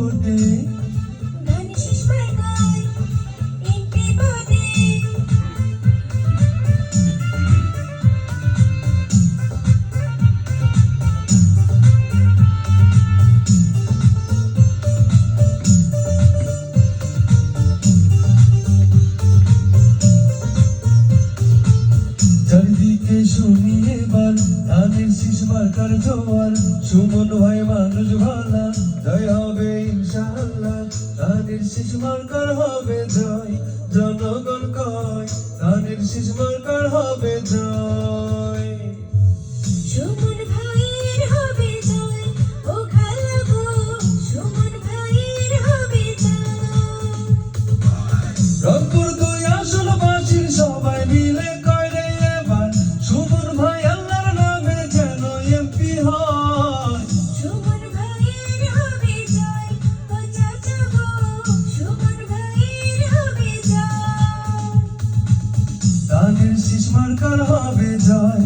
ভোটে চারিদিকে শুনি এবার ধানের শীষ মার্কার জোয়ার। সুমন ভাই মানুষ ভালা, জয় হবে ইনশাআল্লাহ। ধানের শীষ মার্কার হবে জয়, জনগণ কয় ধানের শীষ মার্কার হবে জয়। সুমন ভাইয়ের হবে জয়, ও খালা গো সুমন ভাইয়ের হবে জয়। রংপুর দুই আসনবাসীর সবাই মিলে কয় রে এবার সুমন ভাই আল্লাহর নামে যেন এমপি হয়। সুমন ভাইয়ের হবে জয়, ও চাচা গো সুমন ভাইয়ের হবে জয়। ধানের শীষ মার্কার হবে জয়,